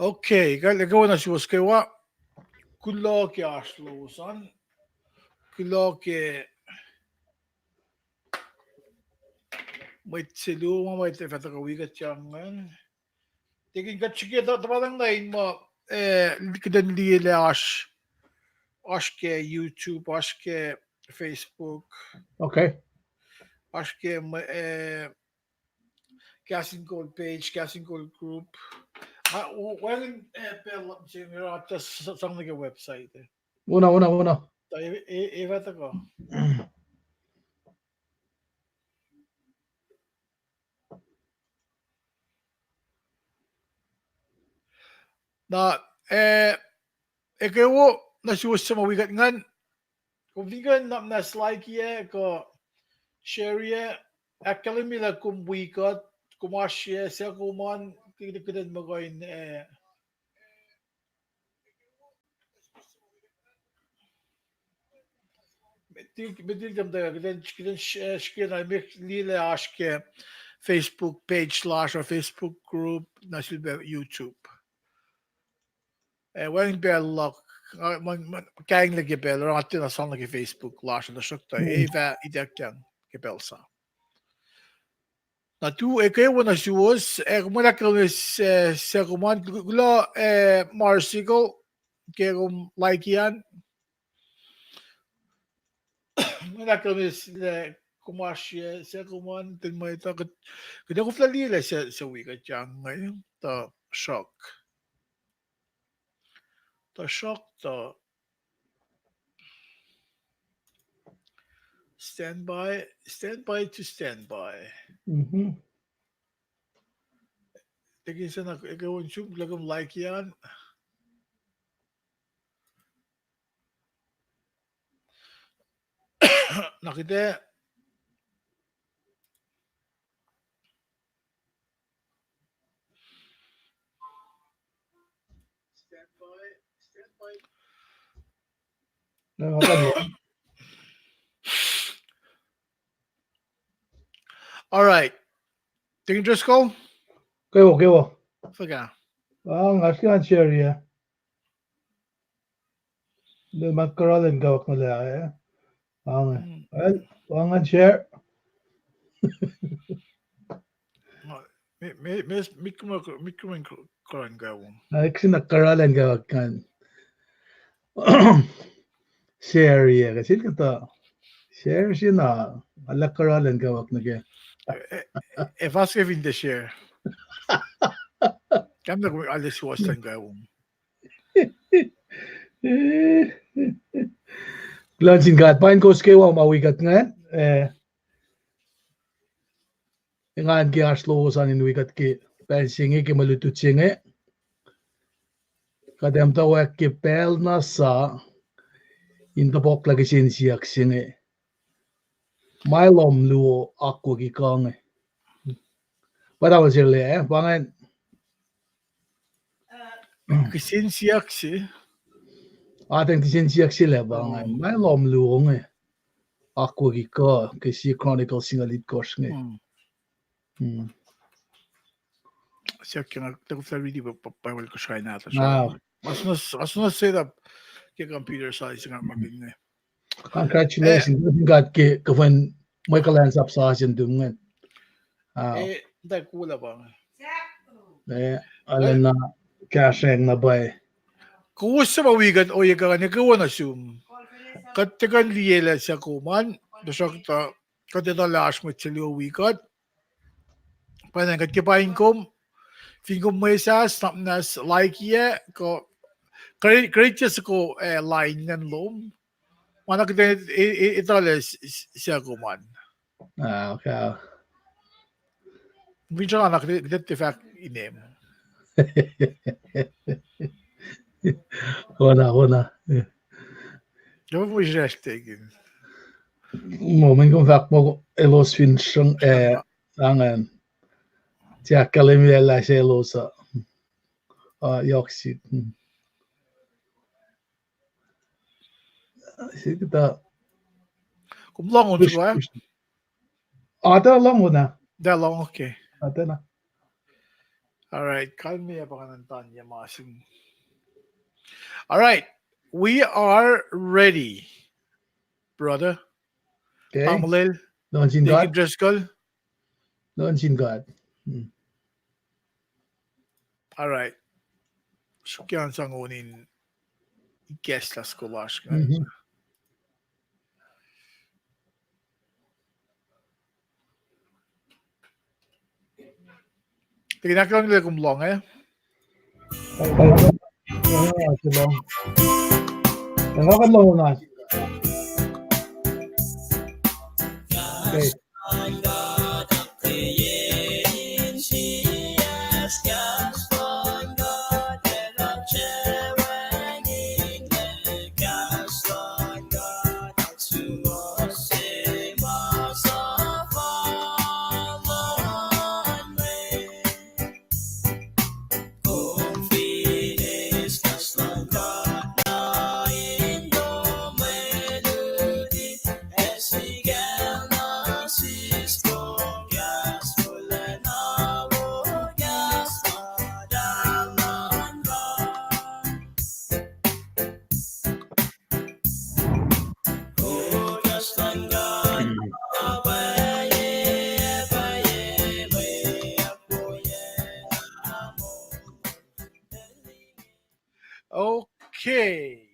Okay, ikaw na siwas kawa. Kulo ke aslusan. Kulo ke may siluma may tefata kawigat changan. Tingin ka chike to parang nain mo kadan lile aşke YouTube, aşke Facebook, Okay. aşke Casting Call page, Casting Call group. Well, pel sinira ta something a website. Una. Tayo evata ko. Na ikaw na siwas sa mawigat ngan. Kung vegan na slide ye ko share ye akalimila kung wikat kumasye sa kuman kinikidan mo ko in Bedir da kidan shkina mek lile aşke Facebook page slash or Facebook group na silbe YouTube. Wen bel lock man kaing le gebel or atin na son like Facebook lash na shukta eva idekyan gebelsa. Na tu ikaw na siwas mula ka sa kuman gula marsigal kaya like yan mula ka kumasya sa kuman tin mo ito kada ko flalila sa wika dyan ngayon ta shock ta standby to standby. Tingin sa ikaw ang siyong lagam like yan. Nakita. All right. Tingin Driscoll? Kewo. Faga. Ngaskan share ya. The mackerel gawak na la. Well, share. Mikroin koran gawon. Kasi nakaralan gawak kan. Share ya. Kasi kata. Share siya na. Alakaralan gawak na kaya. Was gewinnt der share? Kan da alles was dann gawon. Glancing gat pain ko skewa mawigat nga. Ngan ki aslo san in wigat ki pensingi ki malutut singe. Kadem ta wek ki pel na sa in the bok lagi sin siak singe. Mai lom lu Akwucki kang. Pada was le bangan. Kisin siyak si. Ateng ti sin siak sila bangan. Mai lom lu nge. Akwucki ka kasi Chronicles singalit kos nge. Siyak yang aku really bawal ko siya nata siya. Mas na set up kay computer size nga maging ne. Congratulations. Gat ki kwen Michael hands up sa asin dungan. Da kula ba? Alam na kasheng na bay. Kung sa mawigan o yaga nga gawa na siyum. Katigan liyela sa kuman. Dasak ta katita lash mo chiliw wikat. Panang katkipain kom. Fingom mo isa snap nas like ye ko create ko line ng Lohm. Mana kita itales siya kuman. Okay. Minsan anak kita fact inem. Hona. Jag får ju rättegen. Moment kom fakt mo elos finchang angan. Tiakalim yela sa elosa. Yoksi. Kita. Kom lang ons ko. Ata lang muna. Da lang okay. Ata na. All right, kalmiya pa ka ng Tanya Masing. All right, we are ready, brother. Okay. Pamalil, Noon sin Digin God. Driscoll. Noon sin God. All right. Shukyan sang unin guest las kulash. Mhm. Tinaklang nila kumlong eh. Long. Nakakadlaw na. Okay. Okay.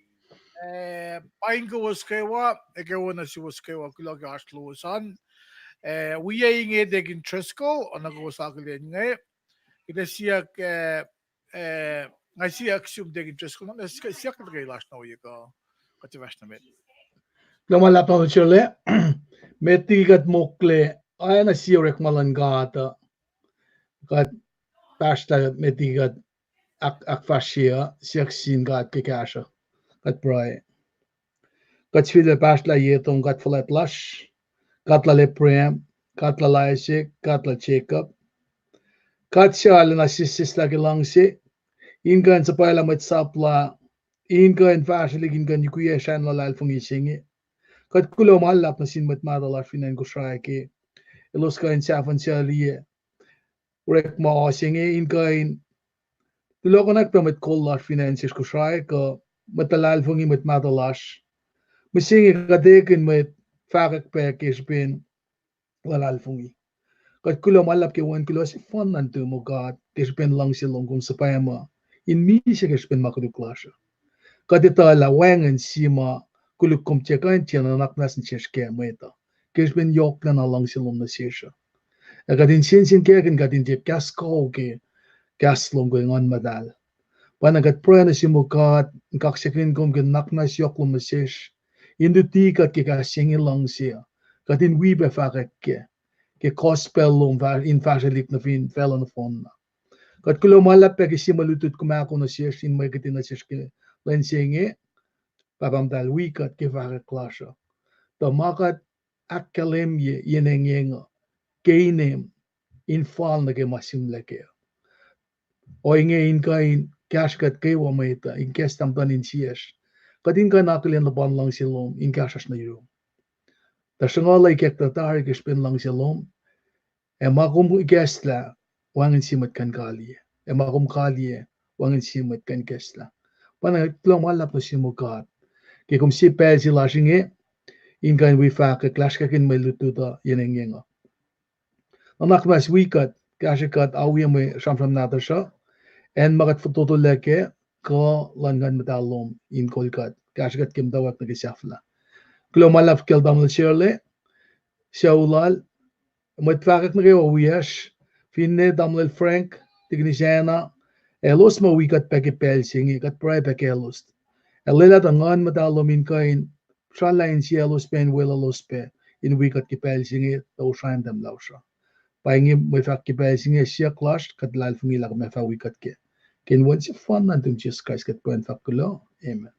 Pain ko was kaywa, ikaw na si was kaywa kulag aslusan. We are inge degin Triscoll, o nag-uusakilin nga. Kita siya nga siya aksiyum degin Triscoll, siya ka kay last na uyo ko. Katiwas na met. Lumalap na Shirley. Metigat mokle. Ay na siyurek malangata. Kat pasta metigat ak fascia siaksin gat kekasha. Kat brai. Kat svile pasta yeton gat flat lush. Kat la leprem. Kat la laisik. Kat la check-up. Kat siya na sisis lagi langsi. Ingan sa pala mat sapla. Ingan fashilig ingan yukuya shan la lalfung isingi. Kat kulo malap na sin mat madala finan ko shrike. Ilos kain safan siya liye. Rek ma asingi ingan tulo ko nagpamat kollar finances ko shrike ko matalal fungi mat madalash. Misingi kadekin mat fakak package bin lalal fungi. Kat kulo malap ke 1 kilo si fun nanto mo gat kispen lang silong kung sapayama. In mi siya kispen makaduklasya. Kat itala wangan sima kuluk kom tiyakain tiyan na naknas ni cheshke meta. Kispen yok na lang silong na siya. Kadin sin kekin kadin tiyap kas ko ke kas long going on madal. Panagat prana si mukat kaksakin kom ke naknas yok long na siya. Indu tikat ke kasingin lang siya. Kadin wibe fakak ke gospel long in fashilik na fin fell na phone na. Kat kulo malap pe kisi malutut kumako na siya in may katin na siya ke lensingi papamdal wikat ke fakak klasya. Tamakat akalemye yenengenga keinem infal na ke masim leke. O inge inkain kaskat ke wameta in kestam tanin siyas. Kadin ka nakalian laban lang silom in kasas na yun. Tasangala ikekta tahar kespin lang silom. Makum kesla wangin simat kan kaliye. Makum kaliye wangin simat kan kesla. Pana tlo malap na simukat. Ke kum si pel si lasinge inkan wifa ke klas kakin melututa yenengenga. Anak mas wikat kashikat awiya me shamsham natasha en magat fototo leke ko langan metalom in kolkat kashikat kim dawak na kisafla. Klo malap kel daml shirle shaulal matfakak na kayo wiyash finne daml frank tignisena elos ma wikat peke pel singi kat pray peke elost. Elela tangan metalom in kain Tralain cielos pen wela lospe in wikat kipel singi tau shaim dem lausha. Paingi mo fa kipel singi sia clash kat lal fungi lag me fa wikat ke. Ken wan si fun nantum Jesus Christ kat pen fa kulo. Amen.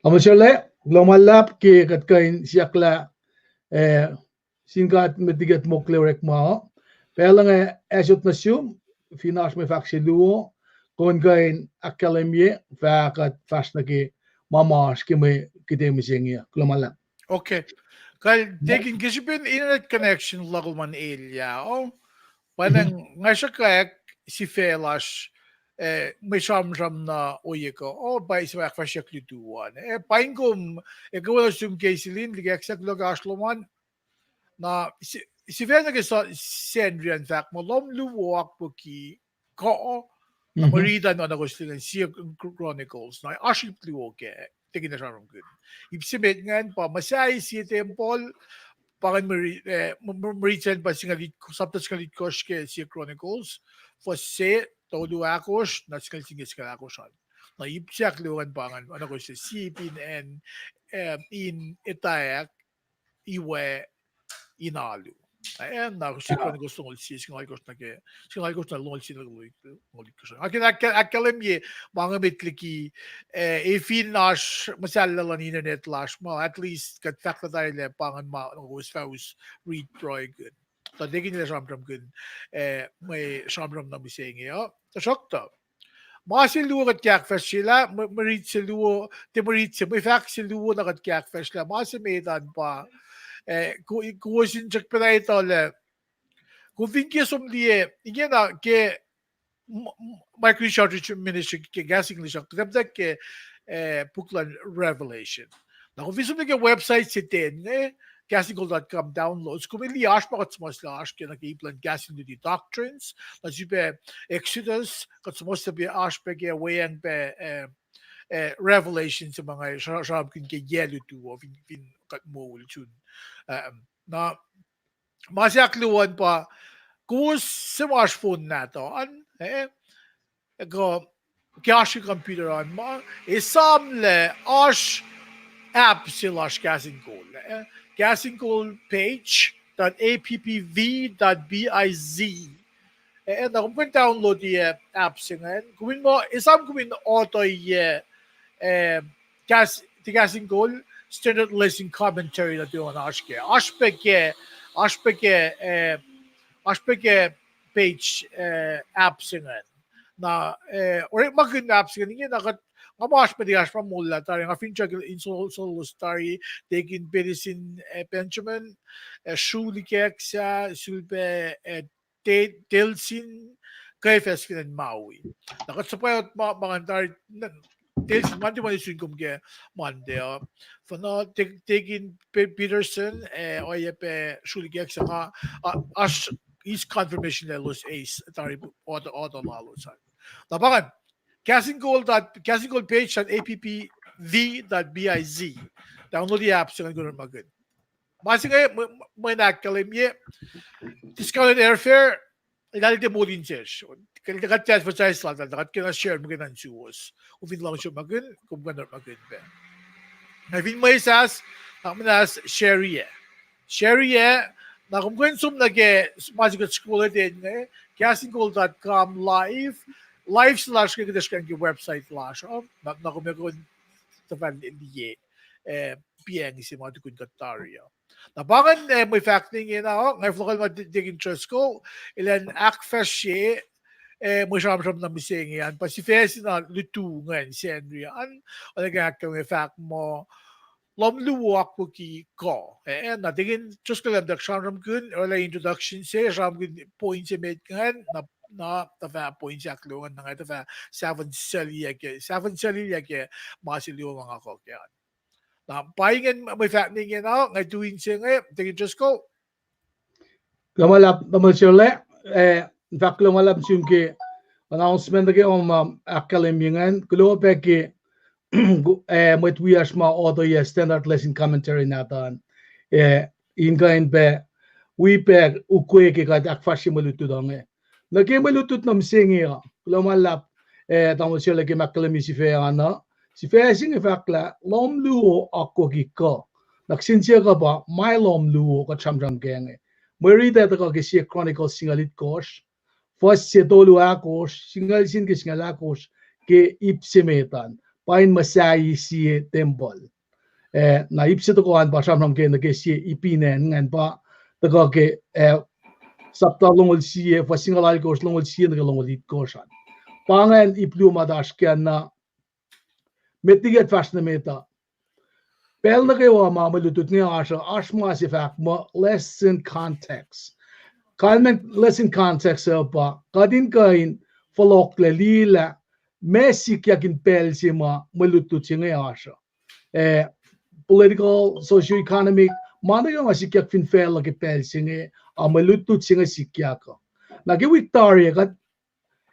Amachale glomalap ke kat kain sia kla singat metigat mokle rek ma. Pelang esot nasum finash me fa ksiluo kon kain akalemye fa kat fast na ke mamash ke me kite misengia glomala. Okay. Kal taking kisipin internet connection laguman area. Oh, panang nga siya kaya si Felash may siyam na oyeko o ba isa akfasyak lutuan paingum gawala sum kaisilin ligaksak logashloman na si Fela ke sa Sendrian fact mo lom luwo Akwucki ko na marida no na gusto ng Chronicles na aship luwo ke tingin na siya rin good ibsibit ngan pa masay si temple pangan maritan pa singalit sabtas kalit kosh ke si Chronicles fosse todo akos na singis ka akosan na ipsiak luwan pangan ano ko si sipin and in itayak iwe inalu ayan na si Chronicles tungol si singal ko na lol si ngol ko akin akalam ye mga bitliki ifin nash masala lang internet lash mo at least kat fact na tayo le pangan ma was read troy good so digin nila siyam good may siyam na mising yo tasokta mga siluwo kat kakfest sila marit siluwo timorit si may fact siluwo na kat kakfest sila mga simetan pa kuwasin check pa na ito le kung vinki sumliye Inge na ke Mike Richard ministry ke gasing lisang kadabdag ke puklan revelation na kung visum ke website si ten gasinggold.com downloads kung may liyash pa kat sumaslash ke nag-iplan gasing the doctrines na sipe Exodus kat sumasabi ash pa ke wayang pa revelation sa mga sharab kin ke yelo tu o fin kat mo will tune na masyakluwan pa kung sa smartphone na to ko kyashi computer on ma isamle ash app silash gasing call page.appv.biz and kung kung download the app singan kung mo isam kung auto gasing call standard listening commentary na doon ashpeke page apps nga na or maganda apps nga niya nakat mabash pa diyash pa mula tari nga fincha in solos tari taking medicine Benjamin shulikek sa sulpe telsin kay feskin Maui nakat sa payot mga tari Telsin man di man isun kumge mande for no taking Peterson o pe shulikek sa ash is confirmation na los ace tari auto lalo sa tabangan casting gold page at appv.biz download the app sa ganun magud basi nga may nakalim ye discounted airfare ilalite mo din sesh kaya ka advertise lang dapat kina share mo ganun suwas ufin lang siya magud kung ganun magud ba navin mo isas minas share na kung sum nage magic school din castinggold.com live slash kaya yung website lash na kung tapan liye PN si mga tukun katario nabangan may facting in ako ngayon lokal madiging trust ko ilan akfest siya may siyam na mising yan pa si Fesi na lutungan si Andrian o nagkakang may fact mo lom luwo Akwucki ko na tingin just ko lang siyam kun wala introduction siya siyam kun point siya made kan na tafa point siya klungan na nga tafa seven sali yake masiliw mga kokyan na pahingan may facting yan ako ngay tuwing siya ngay tingin just ko Kamalap naman siya le in fact lumalap siya ke announcement ke akalemingan kulo peke met wias ma auto ye standard lesson commentary natan Inge be we pe ukwe ke ka akfashi malutu dange na ke malutut nam singi lumalap tamo siya le ke makalemi si fe ana si fe singi fakla lom luo Akwucki ko naksinsiya ka ba my lom luo ka chamjam genge Mwe Read ka ke si Chronicles singalit kosh first si tolu akos singal sin ke singal akos ke ipsimetan pain masai si temple na ipsi to ko an ba chamjam ke na ke si ipinen ngan pa to ke sapta longol si fa singal akos longol si na longol it koshan pangan ipluma dash ke na metiget fast na meta pel na kayo mamalutut niya asha ashma si fact mo lesson context Kalmen lesson context pa kadin kain folok le lila mesik yakin pelsima malutu chinga asha political socio-economic mana yung asikyak fin fel ke pelsinge malutu chinga sikyaka nagi victoria kat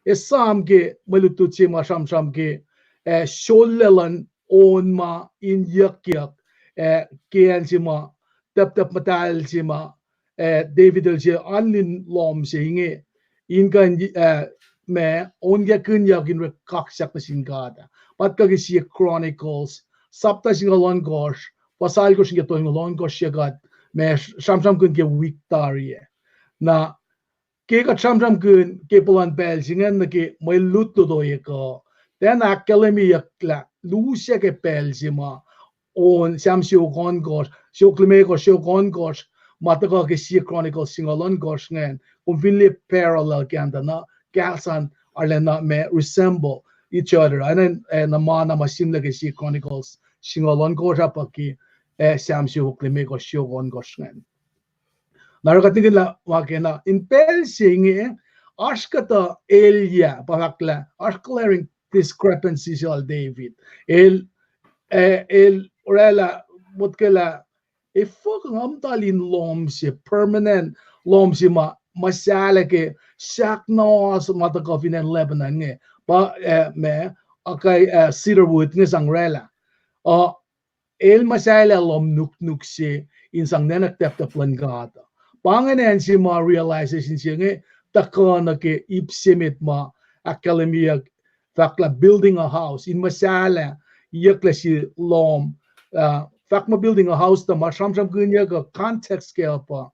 esam ke malutu chima sham ke sholelan on ma in yakyak kian sima tap matal sima David el anlin Lohm singe in kan me on ya kun ya kin kaksak na singada pat ka si Chronicles sapta singalon gosh pasal ko singa to ngalon gosh yagat me sham kun ke victoria na ke ka sham kun ke polan bel singen na ke mai lutu do ye ko den academy yakla lusia ke bel sima on sam sio gon gosh sio kleme ko sio gon gosh mataka ke si Chronicles singalon gosh ngen conveniently parallel kanda na Kahs arlena me resemble each other and na mana masimla ke si Chronicles singalon gosh apaki sam sio kleme ko sio gon gosh ngen narakatingin la wakena in Pelsinge ashkata elia pakla ashclaring discrepancies al David el orela mutkela ifok ngamtalin Lohm si permanent Lohm si masala ke saknos matakofin en Lebanon nge pa me akay cedarwood nge sangrela el masala Lohm nuk si insang nenak tap plangata panganen si realization si nge takana ke ipsimit academia fakla building a house in masala yakla si Lohm fakma building a house ta mashamsham gunya ka context ke apa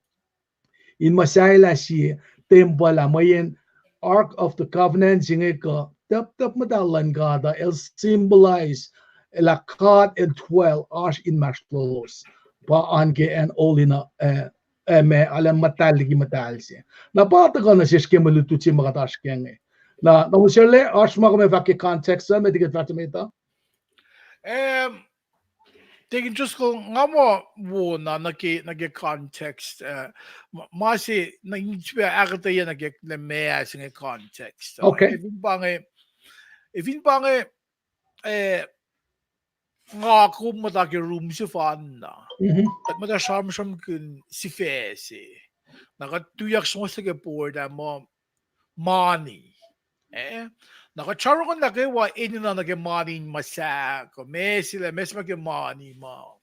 in masala si tembala mayen ark of the covenant singe ka tap madalan gada el symbolize la card and 12 ash in mashlos pa ange and all in me alam mataligi matalsi na pata ka na siske malutuchi makatash kenge na musele ash makame fakke context sa mediket fatimeta Tingin just ko nga mo na nage context masi nangitspe agata yan nage lemea singe context. Okay. Evin bange nga ko matake room si fan na. At mata sham kun si fesi. Nakatuyak mo sa board mo money. Nakacharo ko lagi wa na nag-money masa ko sila mes mag-money mo.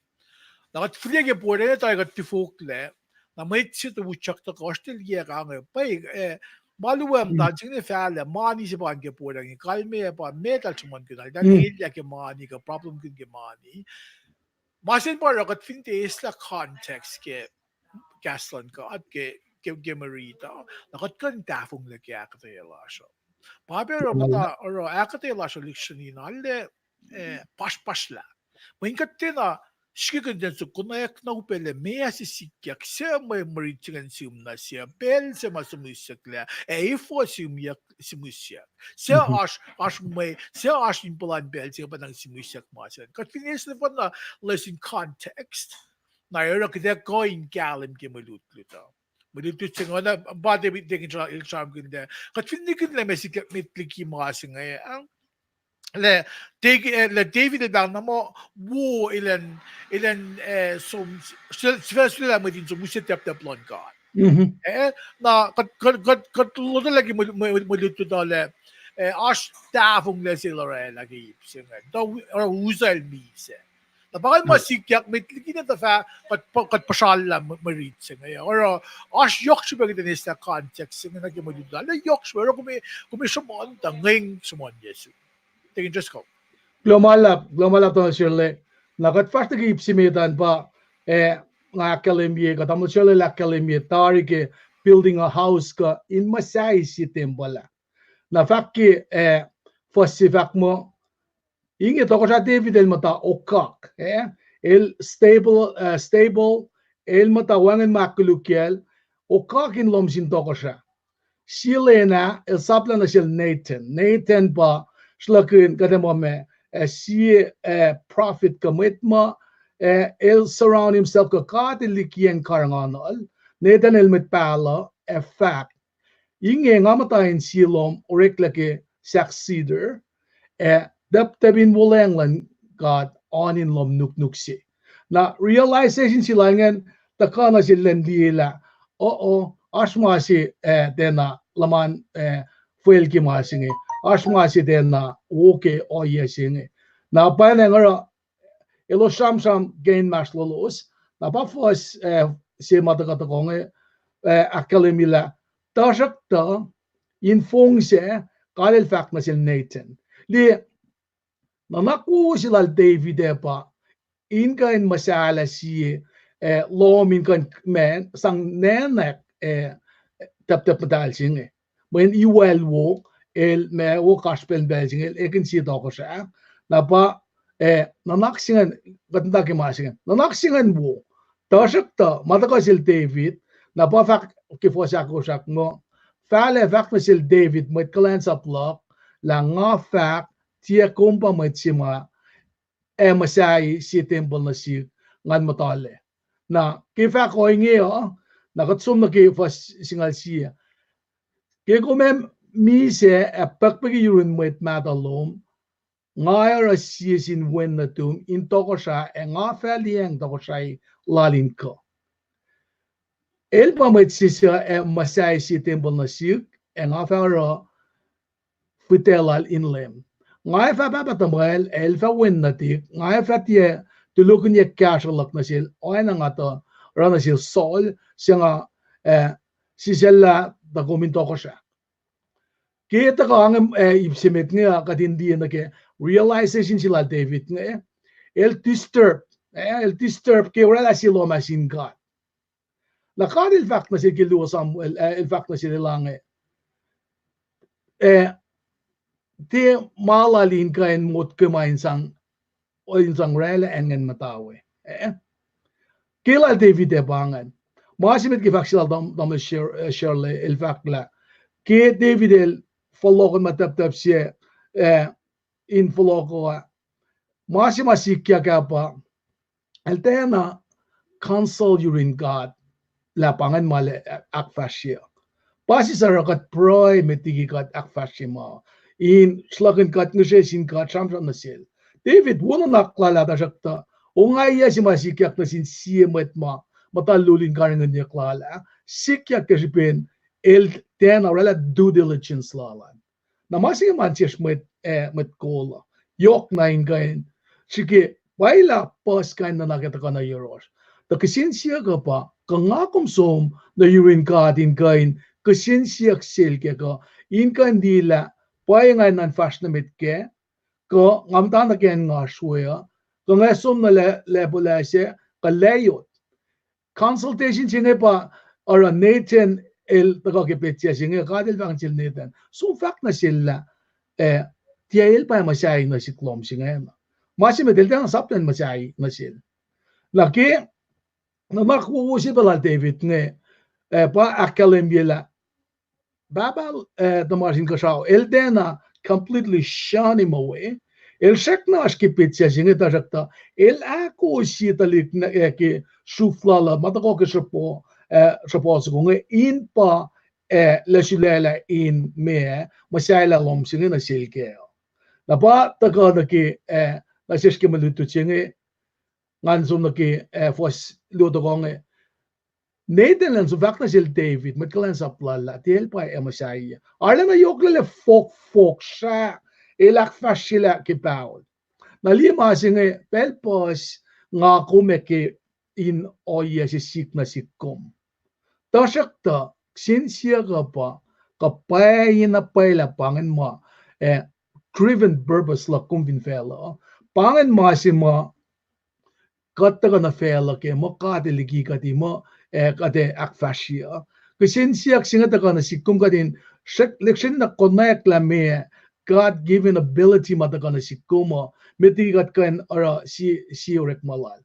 Nakatflige po rin tayo katifukle na may sito wuchak to kostil ye kang pay maluwam dancing ni fala money si pan ke po rin kalme pa metal chumon ko dal ilya ke money ka problem kun ke money. Masin pa ro kat fintes la context ke gaston ko at ke gemerita nakatkan tafong le kya ka tayo so. Papero mata oro akate la solution alle paspasla. Mainkatina shikin den su kunayak na upele mea si sikyak se may maritingan na siya bel se masumusyak ifo simusyak se may se impulan bel se banang simusyak masan kat finish na pa na lesson context na yun kita going galim ke malutluta Malutot siya nga na bade bitigin siya ilsam ganda. Kat finigin na mesik mitliki mga ngay ang le David bang na mo wo ilan so sila mo din so musit tap lon ka. Na kat luto lagi malutot dale as tafong le sila lagi siya nga. Daw or usal mise. Bakal masikyak may na tafa kat pasal la marit siya ngayon. Or as yok siya bagay din sa context siya nga naging la yok siya. Pero kung may sumon, tanging sumon yesu. Tingin just ko. Glomalap to sirle. Nakat fast nag ipsimitan pa nga academia ka tamo sirle la academia tari ke building a house ka in masay si tembala. Na fakki Sifac mo Inge toko sa David el mata okak el stable el mata wangen makulukiel okak in Lohm sin toko siya silena el sapla na sil Nathan pa shlakin kademo me si prophet commitma el surround himself ka kat likien karanganol Nathan el mitpala fact Inge ngamatayin silom oreklake succeeder daptabin wolenglan God onin lom nuknuksi. Na realization sila ngan takana silang dila oo asmasi dena laman fuelki masingi asmasi dena woke oye singi. Na panengara elo samsam gain maslolos na pa fos si matakatakong akalimila tasakta infongse kalil fact na sil Nathan li nanaku sila David pa inka in masala si Lohm inka men sang nenek tap padal singe when you well walk el me wo kaspel belging el ekin si doko sa na pa nanaksingan ganda ke masingan nanaksingan wo tasakta matakasil David na pa fact kifosa ko sak mo fale fact masil David met kalans up lock la nga fact tia kumpa met sima masai si temple na si ngan matale na kifa ko ingi na katsum na ki fas singal siya ke ko mem mi se pakpagi yurun met madalom ngayar si sin wen na tum in toko sa nga falieng toko sai lalin ko el pa met si masai si temple na si nga fara futelal inlem ngay fa ba tamal el fa wen natik ngay fa tie tulukun ye casual na sil oy na nga to rana sil sol singa si sella da kominto ko siya kita ka ang ibsimit nga kadindi na ke realization sila David nga el disturb ke wala silo masin God la kadil fact na sil kilu Samuel el fact na sil lang ti malalin kain mot kumain sang o insang rela engen matawe kila David bangan masimit ki faksila dam shirley el fakla ke David el follow matap siya in follow ko masimasikya ka pa el tena console you in God la pangan male akfasya pasi sarakat proy metigi kat akfasya mo in slagen kat ngesin kat samsam nasil David wala naklala da sakta ungaya si masikyak na sin siemet ma matalulin karangan niya klala sikyak kasipin el tena rela due diligence lalan na masih manches met kola yok na ingain sige waila pas kain na nakita ka na euros da kasinsiya ka pa kangakom som na yurin ka din kain kasinsiyak silke ka in kandila payangan nan fashionamit ke ko ngamta na ken nga shwaya ko nga som na lebulase ka layot consultation singe pa or Nathan el tagakipetya singe kadil bang sil Nathan so fact na sila tiyail pa masay na si Lohm singe masi medel tang sapten masay na sil laki na makuusi pala David ne pa akalembiela babal damasin ka sao el dena completely shun him away el shakna askipetya singe tajakta el ako si talik na ki shuflala matako ke shapo sapos in pa lesilela in me masayla Lohm singe na silke na pa taka na ki nasiske maluto singe ngansum na ki fos luto konge Nederlands of sil David met kalens aplala tel pa masaya arla na yoklele folk sa elak fasila ki paul na lima singe pelpos nga kumeke in oye si sik na sikom tasakta sinsiya ka pa kapayin na pala pangan mo driven purpose la kumbin fela pangan mo si mo katta na fela ke mo katiligi ka di mo kade akfasya kasinsiyak singa ka na sikum ka din leksyon na connect la me God given ability mataka na sikuma metigat kan ara si orek malal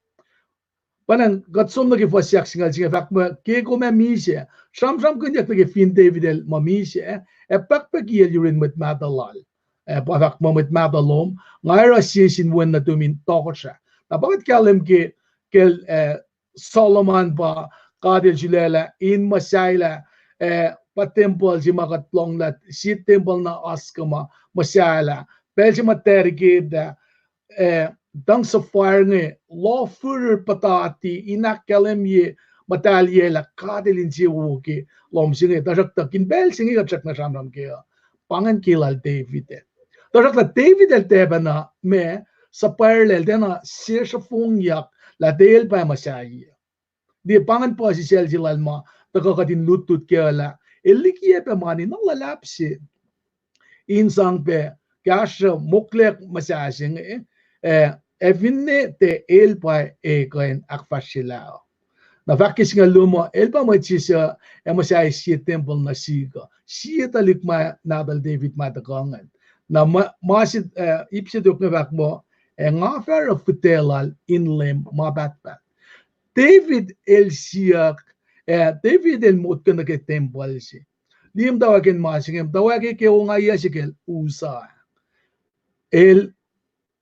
panang gatsom na gifasyak singal singa fact mo ke ko me mise sam kunyak na fin David el mamise pakpak yel yurin met madalal fact mo met madalom ngaira si sin wen na tumin tokosha na bakit kalem kel Solomon ba kadil jilela in masayla pa temple si makatlong lat si temple na askama masyala pel si materikid dang sa fire nge law further patati inakalem ye matalye la kadilin si wuki lom singe dasak takin bel singe gatsak na samram ke pangan kilal David dasak la David el tebana me sa parallel dena sir sa fungyak la del pa masayi di pangan po si sel silal ma takakatin lutut ke la elikie pe mani nang lalapsi insang pe kasha muklek masasing evinne te elpa koen akfashilao na vakis nga lumo elpa mo chisa masay si temple na siga siya talikma nadal David matakangan na masid ipsidok na vakmo nga fair of kutelal inlem mabatbat David el siyak David el mut ka ke temple si lim dawakin masingem dawagi ke nga iya sikel usa el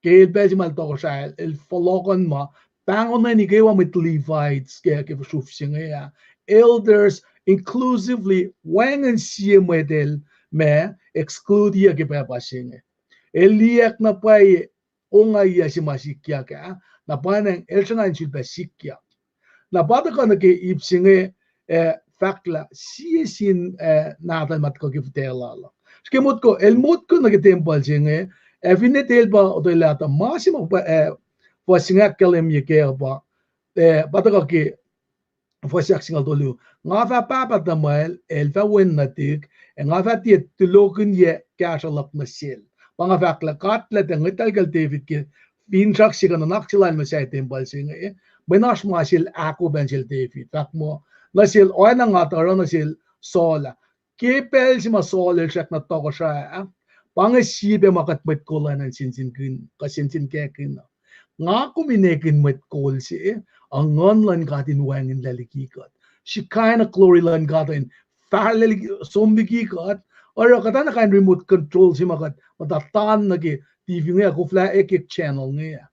ke bezimal to sa el folokon ma pangon na ni kewa mit Levites ke shuf singa elders inclusively wangan siya medel me exclude ya ke pa singa eliak na pai onga iya si masikya ka na panang el sangan si basikya na bata ka na ke ipsinga fakla sisin natal mat ko giftela skemot ko el mot ko na ke temple singa Evine telba odolata masimo po singa kelem yeke ba bataka ki fo singal dolu nga fa papa tamal el fa wen natik nga fa ti tulokin ye kashalap na sil panga fa klakat la ngital gal David ke bin sak sigan nakchilan ma say temple singa benas masil ako bensil David takmo nasil oina nga taro nasil sola kepel si ma sola sak na to ko siya pangasibe makatmet kolan ang sinsin kekin nga kuminekin met kol si ang ngonlan katin wangin lalikikat si kind of glory lan katin farlelig sombikikat or kata na kain remote control si matatan nagi TV nga ko fla ekik channel nga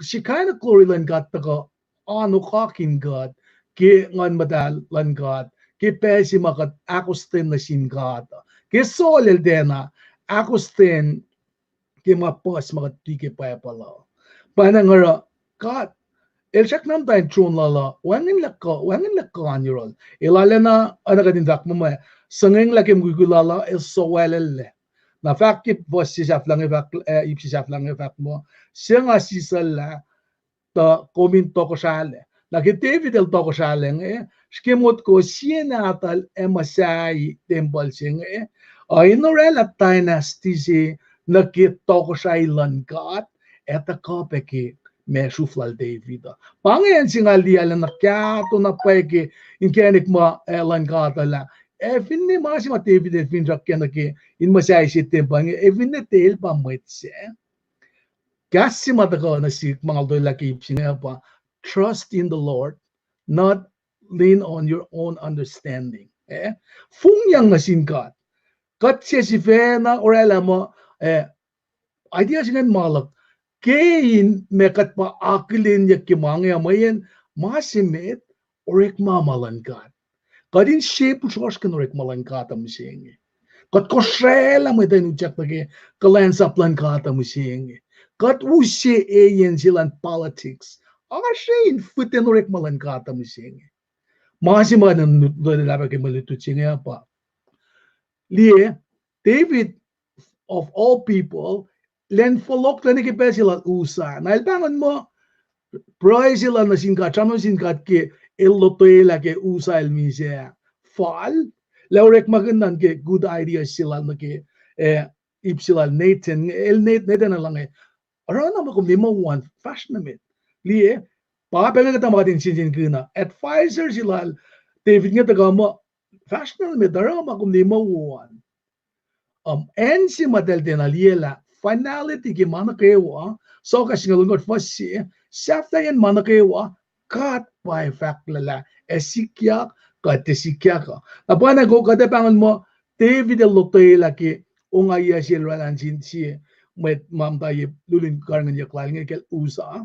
si kind of glory lan kat taka ano kakin god ke ngan madal lan god ke pesi makat akustin na sin god ke solel dena Akustin ke mapas makatike pa pala. Panangara kat elsak nam tayo tron lala wangin lakka anyrol. Ilala na anakatin dak mo sangeng lakim gugulala el sowelele. Na fakip was si saflang ipsi saflang mo siya nga sisala ta kominto ko sale. Naki David el to ko sale skemot ko siya natal masay temple siya inorela dynasty si nakito ko sa ilangat eta kopeki me shuflal David. Pangayan singali ala nakyato na peke inkenik ma langat ala. Finne masima David el finrak yanaki in masay si timpang finne tel pa mwetse. Kasi matako na si mga doy laki singa pa trust in the Lord, not lean on your own understanding. Fungyang na sinkat. Kat siya si Fena or alam mo, idea siya nga malak. Kain mekat pa akilin niya kimangya mayan, masimit or ikmamalangkat. Kadin siya po siya kan or ikmalangkat ang siya. Kat ko srela mo tayo nujak na kalensap langkat ang siya. Kat usya ayan silang politics. Aga siya infutin or ikmalangkat ang siya. Masiman ang doon nilabag kay malutut siya pa. Liye, David of all people, len folok na nikipel sila usa. Nailbangan mo, pray sila na singkat, chano singkat ke ilotoy la ke usa elmise. Fall, laurek magandan ke good idea sila na ke ip sila Nathan, Nathan na lang around na makum lima one, fast na mit. Liye, papapengan kita makatin sinsin kina. Advisor sila, David nga taga mo, fast na mit, around makum lima one. En si madel den aliela finality ki manakewa so kasi ngalungot fasi safta yan manakewa kat by fact lala esikya kat esikya ka apana go kada pangon mo David el lotela ki unga ya silran sin si met mam tayo lulin karangan ya klal ngel usa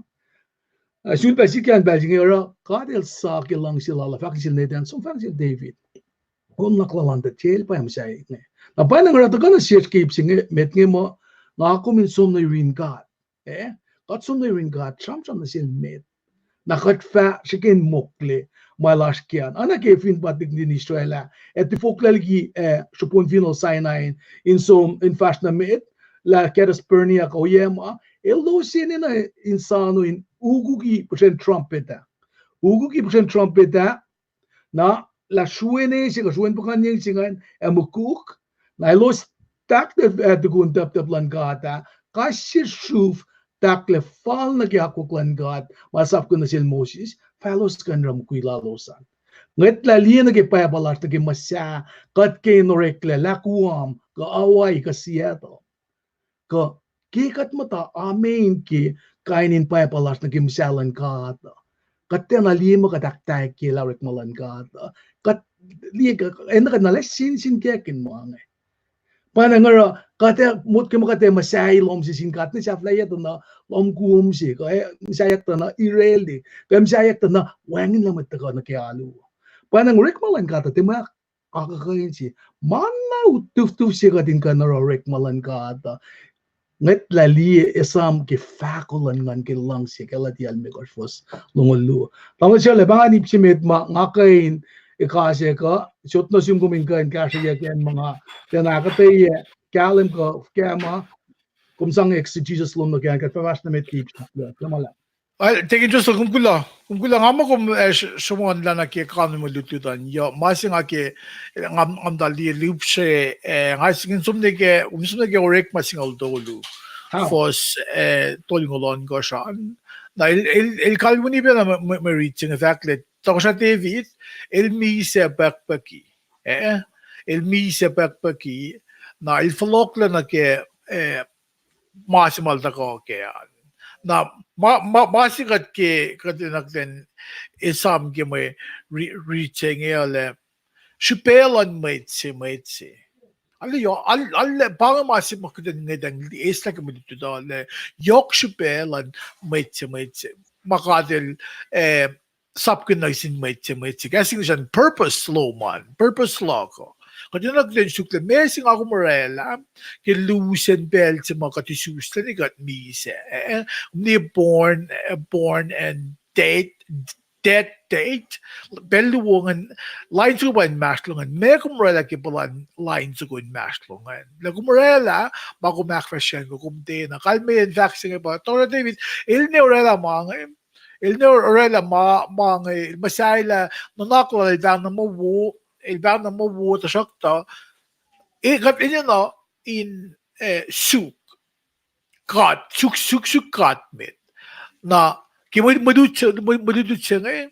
sul pasikyan baljingera kat el sa ki lang sila la fact sil neden so fact sil David Kung naklalanda jail pa yung siya ne. Na pa nang rata ka na siya keep singe met nge mo nga ako min som na rin kat. Kat som na rin kat sam na siya met. Nakat fa siya mokle malas kian. Ana ke fin patik din Israel. Et fokla lagi supon final sign in som in fast na met la keras pernia ko yema. Elo siya na insano in ugugi percent trumpeta. Ugugi percent trumpeta na la suene si kasuen bukan yang singan emukuk na los tak de gun tap lan gata kasir shuf tak le fal na kya ko lan gat masap ko na sil Moses falos kan ram kuila losan nget la lian ke pa balar ta ke masya kat ke norekle la kuam ka awai ka siato ka kikat mata amen ke kainin pa balar ta ke masalan kata katena lima kataktai ke lawek malan kata kat liga ena ka nalas sin kekin mo ang pana ngara kate mut ke makate masai lom si sin kat ni sa flaya to na lom kuum si ka sayak to na ireli kam sayak to na wangin lamat ka na ke alu pana ngrik malan kata te ma akakain si mana utuf si ka din ka na rek malan kata nget lali esam ke fakulan ngan ke lang si ke latial me kos lungulu tama siya le banga nip si met ma ngakain ikase ka shot no sim kumin kan kasi ya ken mga tenakate ye kalim ko kema kumsang exegesis lum no kan ka pawas na met tip tama la Ay, tingin just kung kula nga mo kung sumuan lang na ke kami mo lututan. Yo, masing ake ngam dali lupse nga singin sumne ke orek masing aldolu. Fos tolingolon ko siyan. Na il kalmo ni na ma-reaching effect to sa David il mi se backpacki. Il mi se backpacki na il follow na ke masimal da ko ke na masikat ke katinakten isam ke may reaching ele shupelan maitse aliyo alle bang masim makuden ngedang isla ke dito dale yok shupelan maitse makadel sapkin na isin maitse kasi siya purpose law ko kaya nagden sukle mesing ako morela ke lucen bel sa mga katisus ni gat mise ni born and date beluwongan line to ban maslungan me kumrela ke bulan line to good maslungan la kumrela ba ko makfashion ko kumte na kalme in fact singa ba to David il ne orela mga il ne orela mga masayla nanakla ibang na mawu ibang na mawu ta sakta kat inyo no in suk kat mit na kimoy madutsa ngayon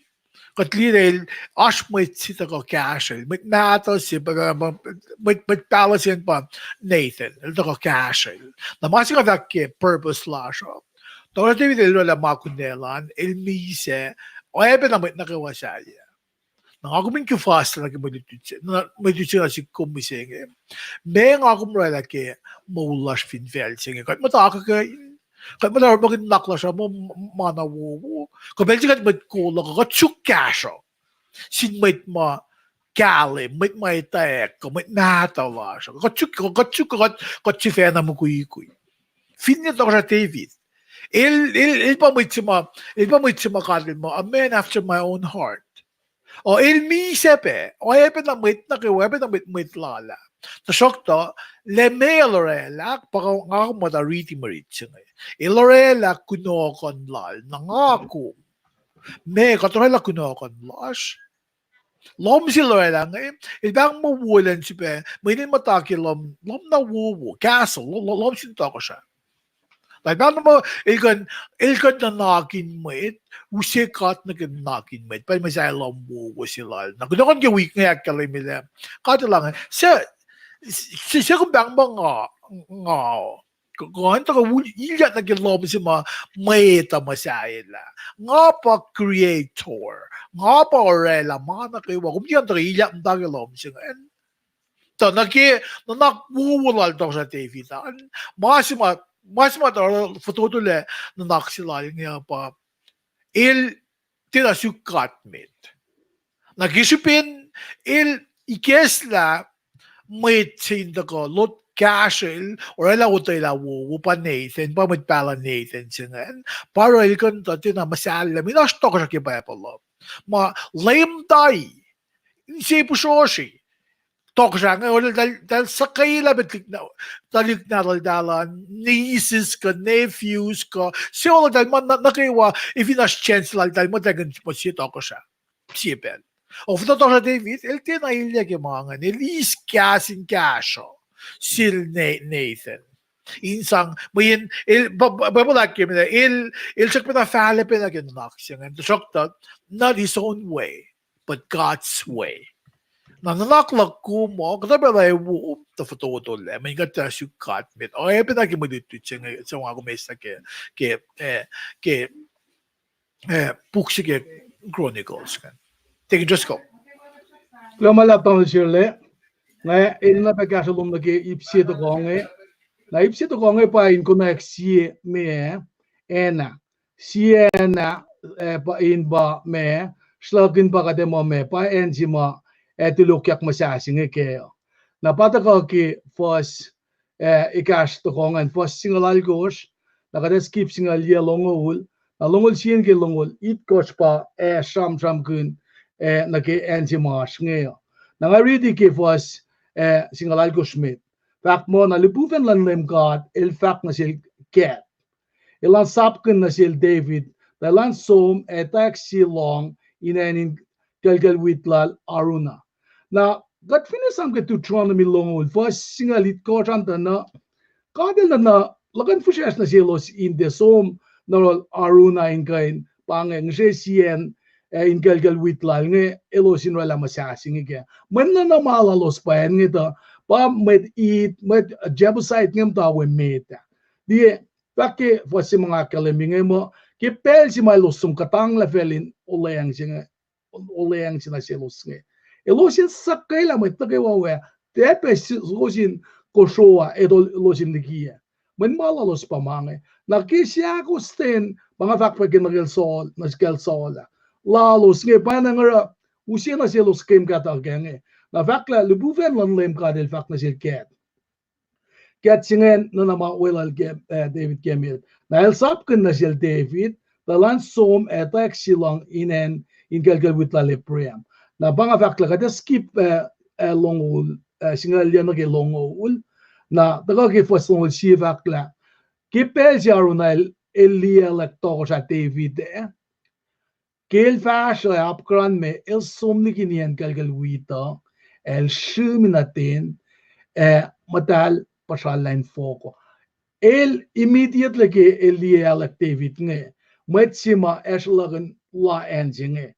katlirel ashmait sita ko casual mit natal si mit palasin pa Nathan ito ko casual na masih ka ke purpose lash to David la makunelan el mise o ebe na mit nakawasaya na ako min fast na madutsa na si kumising me nga ako mrela ke maulas fin velsing kat mataka ka kat malar bagin nakla siya mo manawo kabel kat mat kulo ka chuk kasho sin mait ma kale mait mai tek ko mait natala siya kat chifena mo kuy fin niya to sa David il pa mo kalin mo a man after my own heart o il mi sepe o epe na mait na kiwa epe na mait lala ta sokto le me lorela paka nga ako madariti maritsi nga ilorela kuno kon lal na nga ako me katorela kuno kon lash Lohm si lorela nga ibang mawulan si pe may din mataki Lohm na wuwu castle Lohm si ko siya like paano mo ilkan na nakin mait usikat na nakin mait pa masaya lambo sila na kuno kon ge week nga kalimila kada lang siya kung bang nga kung ka ilat na gilom si maita masayla nga pa creator nga pa orela mana kayo kung yan ta ilat na gilom siya to nakmuwulal to sa TV ta masima ta fotodule na naksila nga pa il tinasukat mit nagisipin il ikesla may tinda ko lot casual or ala utay la wo pa Nathan pa magpala Nathan singan para ilkan tati na masala minas to ko sa kibapalo ma lame die si pusoshi tok siya ngayon dahil sa kaila bitlik na talik na dalan nieces ka nephews ka siya wala dahil man nakiwa if inas chance lang dahil madagan mo siya tok siya siya of the Dr. David el tinailia ke mga nil is kasin kasyo sil Nathan insang mayin il babulak ke mina il check pina fale pina ginak siya and the not his own way but God's way nananaklak ko mo kada ba ay wo ta foto le may gata sukat mit o ay pinagi mo dito sa mga gumesa ke puksi ke Chronicles kan take just go Lamalapang sirle na na pagkasalom na ke ipsi to konge na ipsi to konge pa in connect si me ena siena pa in ba me slagin ba ka mo me pa enzima etulukyak masasing ke na pata ko ki fos ikas to kongen fos singalal gosh na kada skip singal ye longol na longol sien ke longol it gosh pa sham kun na ke enzima nge na nga read ke fos singalal gosh mit fact mo na libuven lan lem God el fact na sil ket ilan sapken na sil David na lan som etak si long in galgal witlal aruna na God finisam ke Deuteronomy longol fos singalit ko chanta na kadel na lagan fushes na silos in the som na aruna in kain pangeng sien in galgal witlal nge elosin wala masasing ke man na malalos pa en ngita pa med it med Jebusite ngem ta we meta die pakke fos mga kaleming mo ke pel si malosum katang la felin oleng sina selos nge elosin sakay la met tagay wawe tepe losin koshoa edo losin dikia men malalos pa mange na kisya ko sten mga fakpa genagel sol naskel sola lalos nge panangara usina selos kem kata genge na fakla lubuven lan lem kadel fak na sil ket singen no na ma welal David Kemil na el sapken na sil David talan som etak silang in galgal witla lepriam na banga fakla kada skip longul singal yan ke longul na daga ke fos longul Sifakla kipel jaruna elia lekto sa David Kel fashion apkran me el somni kinian galgal wita el shuminatin matal pasalain foko el immediately ke elia lek David nge metsima eslagan la enjinge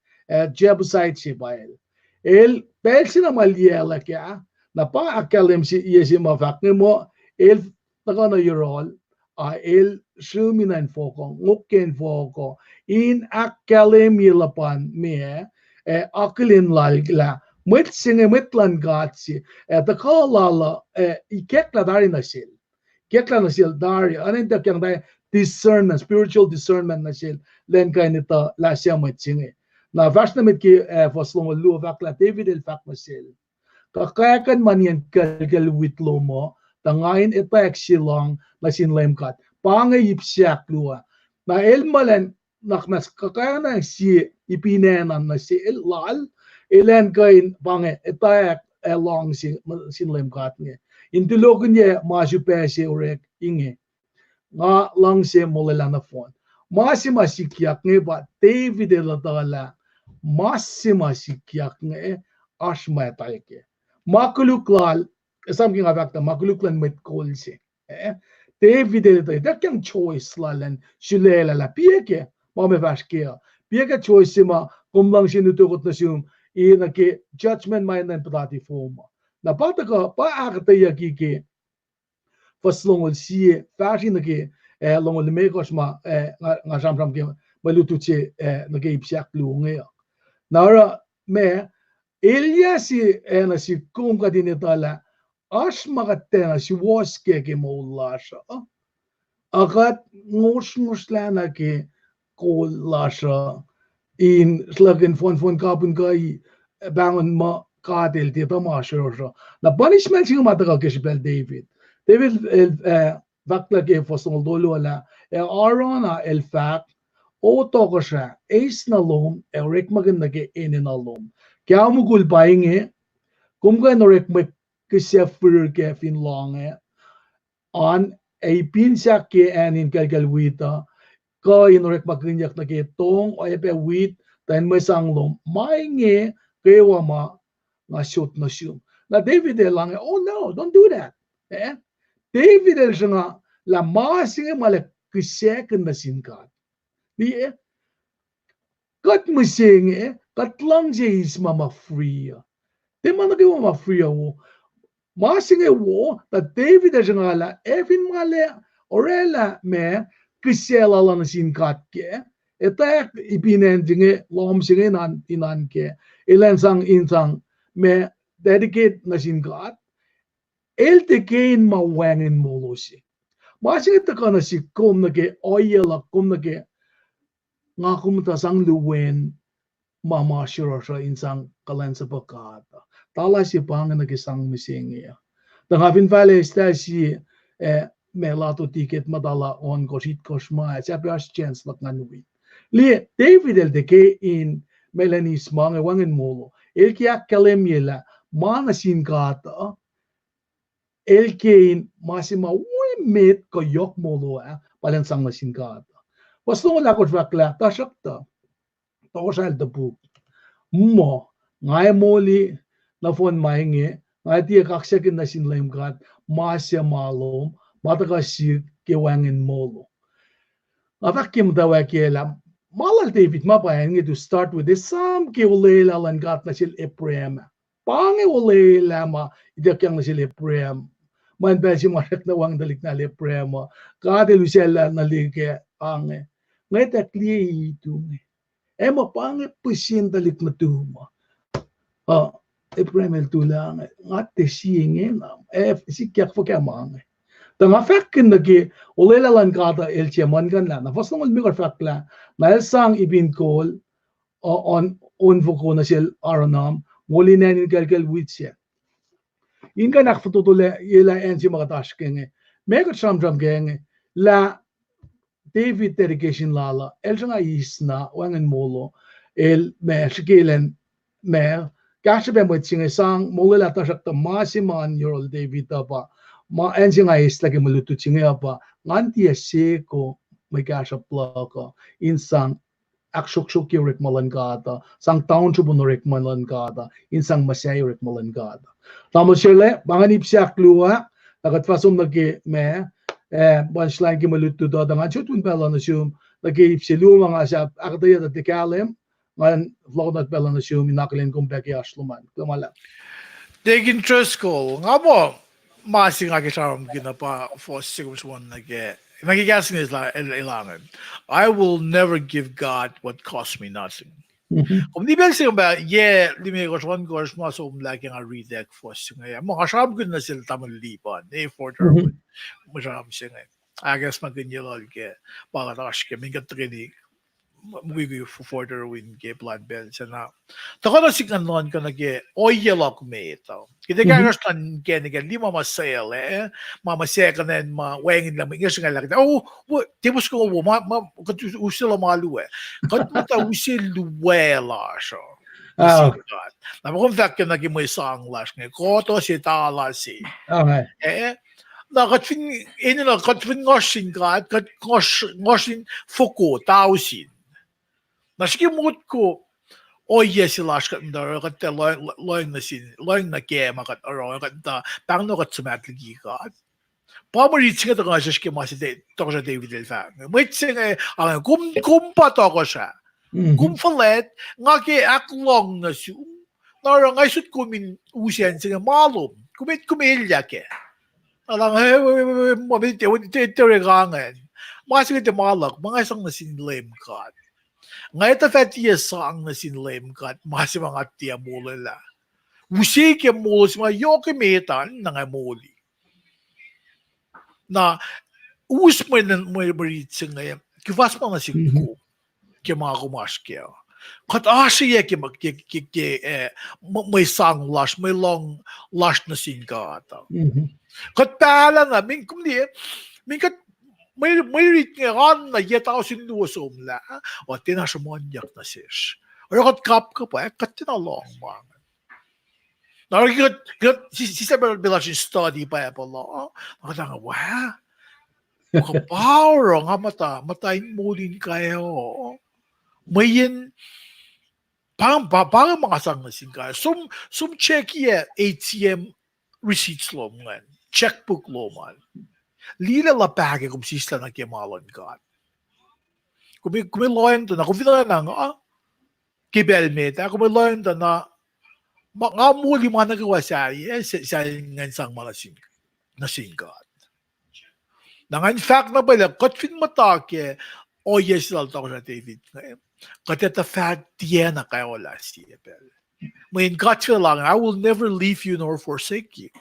Jebusite si bael el belsina malia lek ya na pa akalem si yesima fakne mo el tagana yorol el shuminain foko ngukken foko in academy lapan me aklin lalgla met singe metlan gatsi the call ikekla dari nasil dari anin ta kyang dai discernment spiritual discernment nasil len kainita lasya met singe na vashna met ki foslong lu vakla David el fak nasil kakayakan man yan kalgal witlo mo tangain etak silong nasin lemkat pangayip siyak luwa na elmalen nakmas kakana si ipinenan na si lal ilan kain pange etak along sin lemkat nge intulogun ye masupe si urek Inge nga lang si molelana phone masima sikyak nge ba David elatala masima sikyak nge ashma taike makuluklal something about the makuluklan met kolse David det kan choice lalan shulela la pieke mame vashkia pieke choice ma kumlang sinutukot na siyum ina ke judgment mind and prati forma na pata ka pa akata yaki ke faslongol sie fashion ke longol mekos ma nga samsam ke malutuche na ke ipsiak luonge na me Eliasi na si kumka dinitala as makatena si woske ke maulasha akat ngos-ngoslana ke kolasha in slagen fon kapun kai bangon ma قاتل دي تماشر na punishment yung matagal kishbel David vakla ke fosol dolo la arona el fact o to ko siya ace na Lohm rek maganda ke inin na Lohm kaya mo gulpaing kung ka no rek may kisya fur ke fin long on ay pinsa ke anin kalkalwita ko inorek makinyak na ke tong o epe wit tan may sang Lohm mainge kewa ma nga shoot na shoot na David lang oh no don't do that David el nga la masing mala kisya kan na sinkat di kat masing kat lang is mama free di man na mama free wo masing wo na David el nga la evin male orela me kisya la na sinkat ke eta ipinen dinge Lohm singe nan inan ke ilan sang insang me dedicate na sinkat el tekein ma wangin molosi masing ita ka na si kom na ke oyela kom na ke nga kumta sang luwen mama shiro sa insang kalan sa pakata tala si pangan na ke sang misingi da havin vale sta si me lato ticket madala on kosit kosma sa pias chance lak nganui li David el deke in Melanis mga wangin molo el kia kalemiela mana sinkata el kein masima met ko yok molo palan sang na sinkata Basta wala ko rakla ta shakta to sal da bu mo ngai moli na phone mainge ngai ti kakse kin na sin lem gat masya malom mataga si ke wangin molo avakim da wa kela malal David mapayan to start with this sam ke ulela lan gat na sil Ephraim pange ulela ma idakyang na sil Ephraim man ba si marak na wang dalik na Ephraim ka de Lucella na lige ange ngay takliye itu ema pange pusin dalik matuma Ephraim el tulang ngate singe na si kyak fo kamang tanga fakin nagi ulela lan kata el chairman kan la na fast nang mi fakla na sang ibin call on voko na sel aronam woli na nin kalkal witsia inga nak fututule yela ensi magatash kenge mega tram genge la David dedication lala el nga isna wangen molo el me shkilen me kashe be mo tsinge sang molo la ta shakta masiman yorol David pa ma ensi nga isla ke mulutu tsinge pa nganti se ko may kashe plaka insang akshuk yorek malan gata sang town chubun yorek malan gata insang masay yorek malan gata tamo sile banganip siya kluwa nagat fasum nagi me punchline ki maluto do da ngacho tun pala na sum lagi silu mga sa akdaya da dekalem ngan vlog dat pala na sum inaklin kung beki asluman kumala Degin trust ko nga mo masing nga kisaram ginapa for 6-1 nage magigasing is la ilangan I will never give God what cost me nothing. Kung di ba siya ba, di may koswan ko mas maso lagi nga read that for siya. Mga kasama ko na sila tamang lipan. For the masarap siya nga. I guess magkanyalal ke pagkatakas ke mingat trinig mugigi for the win ke blood bell siya na. Tako na siya noon ka nage oyelok me ito. Kita ka ngastan ke nige di mamasayal mamasaya ka na mawengin lang ingas nga lang. Oh, tipos ko usila malu kat mata usil luwela siya. Napakong fact ka naging may sang lash nga koto si tala si. Na katfin ngosin ka kat ngosin fuko tausin. Naskimut ko oye si lash kat ndar kat loing na kema kat aro kat bang no kat sumatligi ka. Pamari tinga to nga siya masi to siya David Elfa. May tinga ang kumpa to ko siya. Kumfalet nga ke aklong na siya. Nara nga sut kumin usian tinga malum. Kumilya ke. Alang mabit teregangan. Masi ke malak mga isang na sinlem kat. Ngayon ta fatiya sang na sinlem kat masi mga tiya mulala. Usi ke mulos mga yoke metan na nga muli. Na us mo na mo berit sa ngayon kivas pa na si ko ke mga kumaskya Kat Asia ke may sang lash may long lash na singa ata. Kat pala na min kumdi min kat may rit nga na yeta sin duosom la o tinasmonyak na sis. O kat kap ka pa kat tinalong man. Na kat si sabi bila sin study pa pa lo. Nakatanga wah. Kapower nga matayin mo din kayo. Mayin parang mga sang na singa. Sum check ye ATM receipts lo man. Checkbook lo man. Lila la pake kung sisla na kimalan ka. Kung loyan to na, kung vila na nga, kibel meta, kung loyan to na, nga muli mga nagawa sa ngan sang mga singa. Nang in fact na bala, kat fin matake, o yes lang ako sa David ngayon. Kat fact, diyan na kayo wala siya. May kat lang, I will never leave you nor forsake you.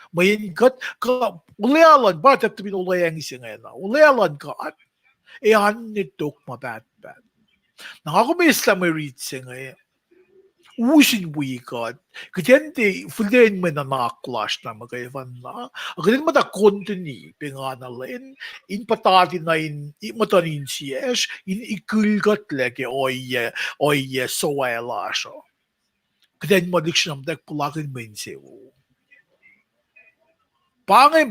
May kat, ulayalan, ba at ulayan siya ngayon na, ulayalan ka at, nitok mabat. Nang ako may Islam may read siya ngayon, usin wikat, kaya fulen mo na nakaklash na magkaivan na, kaya mo na continue, pinganalin, in patatin na matanin siyas, in ikulgat leke, oy, so ay lasho. Kaya mo diksyon na pulakin mo siya. Bangay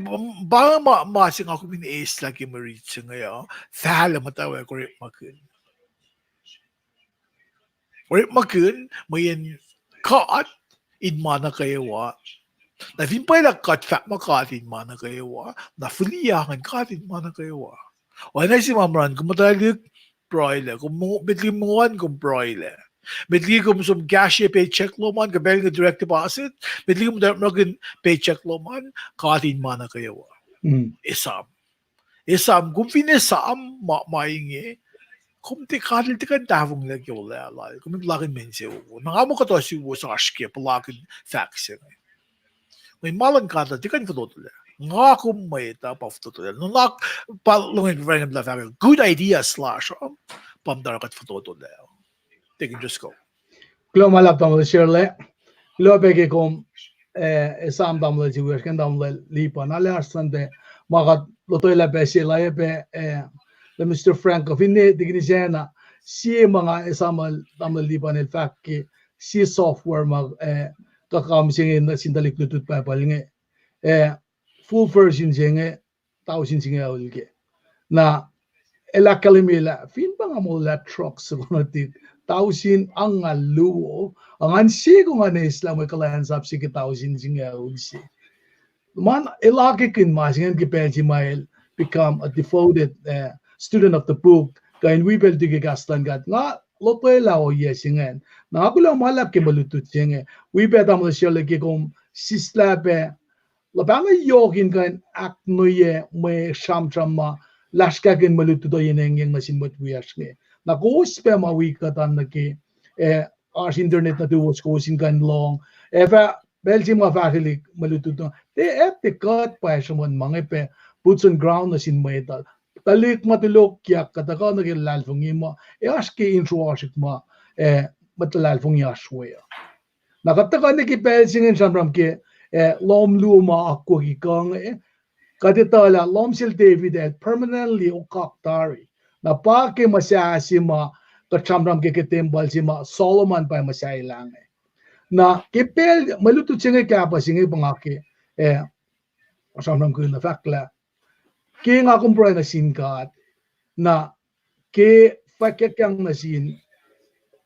masing ako min-ace lagi ma-read siya ngayon, fahala matawa ko rin makun. Rin makun, mayan kat, in mana kayo wa. Na vimpay lang kat, fat makat in mana kayo wa. Na fuliyakan kat in mana kayo wa. O na si mamran, kung matalik, broiler. Kung bitli mongan, kung broiler. Bitli kung sum cashier paycheck lo man, kabel nga direct deposit. Bitli kung magin paycheck lo man, kat in mana kayo wa. Isam, kung finisam, maingin, kung tikadil tikan davong lagi wala alay, kung lakin mense uwo. Nangamo ka to si uwo sa askip, lakin facts yan. May malan kata, tikan fatotula. Nga kung may tapaf fatotula. Nung palungin friend of the good idea slash, pamdarakat fatotula. Take it, just go. Klo malap tamle Shirley. Klo peke kom esam tamle jiwers kan tamle lipa na larsande magat lotoila pe sila pe le Mr. Franco finne dignisena si mga esamal tamle lipa nel fakki si software mag kakam singin na sindalik lutut pa palinge full version singe tausin singe ulge na elakalimila fin bang amula trucks kunotit tausin ang luo ang ansi kung ano Islam ay kalahansap si tausin singa ulsi man ilakikin masingen kipensi mail become a devoted student of the book kain wibel digastan gat nga lopela o yesingen na ako lang malap ke malutut singe wibel tamlo siya lagi kung sislabe labang yokin kan aknoye may shamtrama lashkakin malutut o yeneng masinmot wiyasnge na kuspe mawikatan na ki as internet na tuwos kusin kan long eva belgi mga fakilik malutut na te cut pa siya mga pe boots on ground na sin metal talik matulok yak kataka na kilalfong imo aski intro asik ma matalalfong yashwe nakataka na ki belgingen samram ki Lohm luma Akwucki kang kaditala Lohm sil David permanently o kaktari na pake masyasi ma kachamram ke ketembal si ma Solomon pa masyai lang na kipel malutut singe kapa singe pangaki samram ko na fakla ki nga kumpray na sinkat na ki fakekyang na sin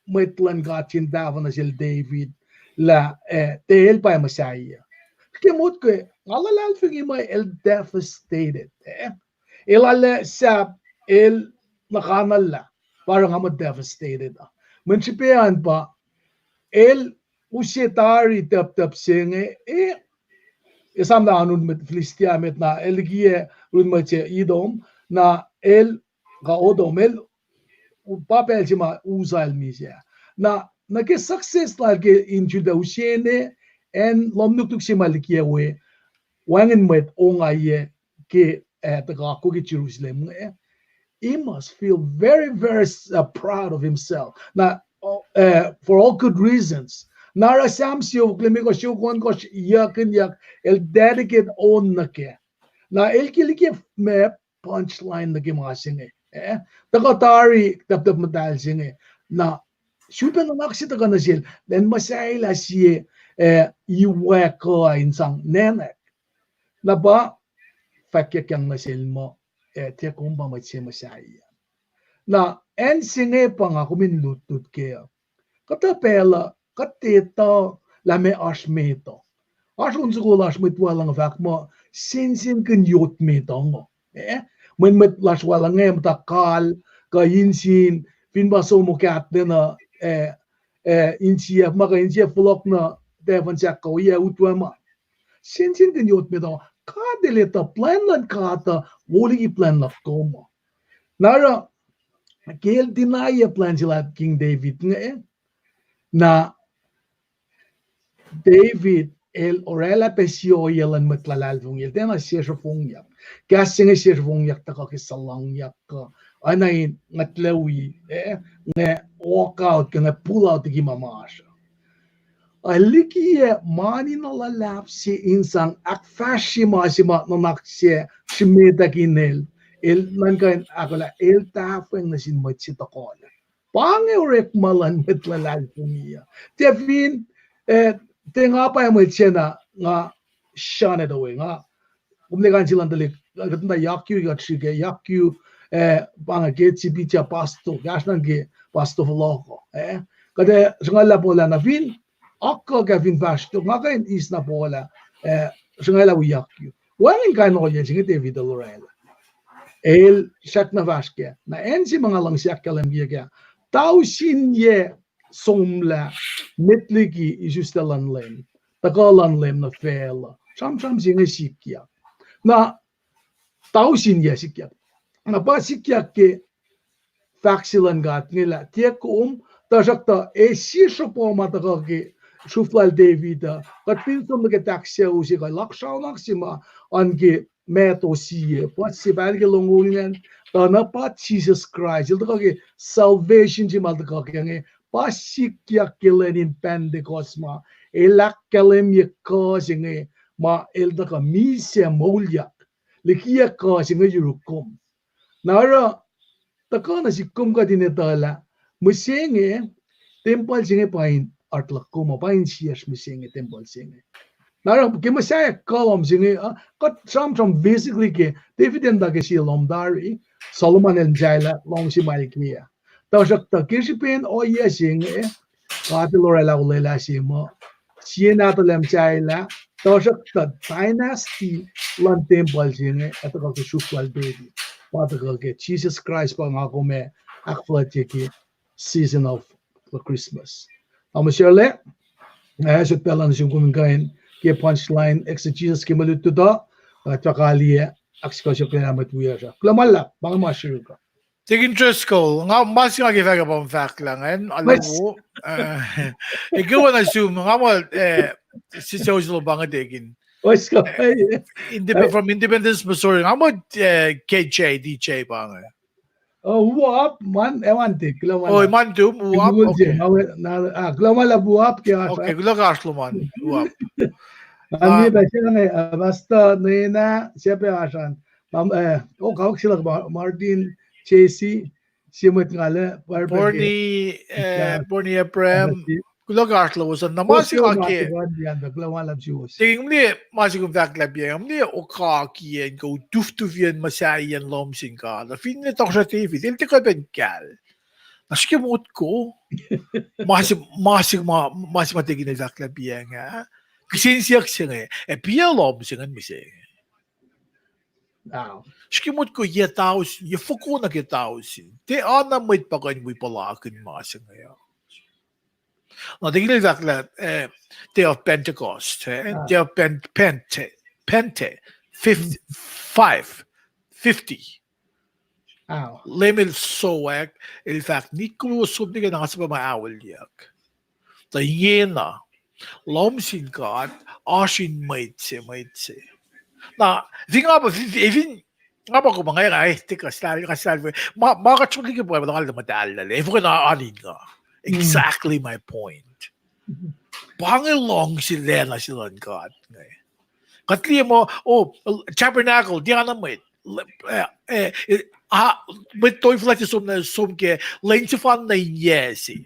maitlan gatin dava na sil David la tehel pa masyai kimot ko ngalalal fingi ma el devastated ilale sa el nakanala parang ama devastated mensipian pa el usietari tap singe isam na anun met Filistia met na elgie run mache idom na el ga odom el papel sima usal misia na nake success lage in Juda usiene en lomnuk tuk sima likie wangen met ongaye ke the Akwucki Jerusalem he must feel very, very proud of himself. Now, for all good reasons. Nara samsio klimiko shukon kosh yakin yak el dedicate on nake. Na el kilike me punchline nake masinge. Takatari tap madal singe. Na super na naksita ka na sil. Then masaila siye iweko insang nenek. Na ba fakya kyang na sil mo te kumba matse masaya. Na en singe pa nga kumin lutut kaya. Kata pela katita lame asmeto. Asun suko lasmet walang fak mo sinsin kan yot metongo. Men met las walang em takal ka insin fin baso mo kat na insia maka insia flok na devan sak ko ya utwama. Sinsin kan yot metongo. Kadeleta plan lan kata woli plan la komo. Nara kel dinaya plan sila King David nga na David el orela pesio yelan matlalal el tema sir fungyak kasing sir fungyak ta ka kisalang yak ka anay ngatlawi nga walk out nga pull out gi mamasha alikiye mani na lalap si insang akfashi masima no nakse shimeta kinel el nankan akola el tafeng na sin machita kola pange orek malan matlalal fungiya Devin te nga pa mo chena nga shane do nga umle kan silan dele gatna yakyu ga trige yakyu banga ge chibicha pasto gasnan ge pasto loko kade ngala bola na vin akka ga vin vasto nga kan is na bola ngala u yakyu wani kan no yen singe David Lorela el shakna vaske na ensi mga lang shakkalem ge tausin ye somla metligi isustelan lem takalan lem na fela sam singe sikya na tausin ye sikya na ba sikya ke faxilan gat ngila tie kum tajakta sisho po mataka ke shuflal David kat pinsom ke taxia usi ka lakshaw maxima ange meto siye pat si balge longunen ta na pat Jesus Christ il ke salvation ji mal ka ke pasikya kelenin Pentecosma elak kelem ye kasinge ma elda ka mise molyak likia kasinge yurukum nara takana sikum ka dinetala musenge temple singe pain artlakuma pain sias musenge temple singe nara ke masaya kolom singe kat sam basically ke David and ke si lomdari Solomon and Jaila long si malikia Tawshakta kirsipen o yasing kati lorela ulela simo siena to lem chaila tawshakta dynasty lan temple singe ataka ke shufwal baby pataka ke Jesus Christ pa ngako me akfla tiki season of the Christmas amashale so pelan sing kumingain ke punchline exegesis ke maluto da takaliye akskosyo kelamat wiya klamala baka mashiruka Dig interest ko, nga mas nga gifag pa fact lang alam mo, ikaw na assume nga mo si social banga digin. From Independence, Missouri, nga mo DJ banga. Oh, uap man ewan te klamala. Oh, man tu uap. Okay. Klamala buap ke asa. Okay, gula kaslo man uap. Ani ba siya nga basta na siya pa asan. Kawak sila Martin Chasey simet ngale Borny Prem gula kaslo was na mas nga ke. Tingin mo mas kung fact lab yan, mo Akwucki and go duf-dufyan masaya yan Lohm ka. Na fin nito ko sa TV, dito ka ben kal. Nasikimot ko. Masig matigin na fact lab yan nga. Kasi siyak siya nga, piya Lohm nga misig. Skimot ko ye taus, ye fuko na ke tausin. Te ana mo'y pagan mo'y palakin masig nga. No, tingin na fact lab, Day of Pentecost, Day of Pente, 50. Lemil soak, il fact, ni kulusog ni ka nga sa pamaawal yak. Ta yena, Lohm ka at asin maitse. Na, even nga ba ko mga ay, tika, style, makachuli ka po, madakal na madalal, evo ka na anin nga. Exactly my point. Pangilong sila na sila ng God. Katli mo, tabernacle, di ka naman. Med teufel som ke lengte van na injesi.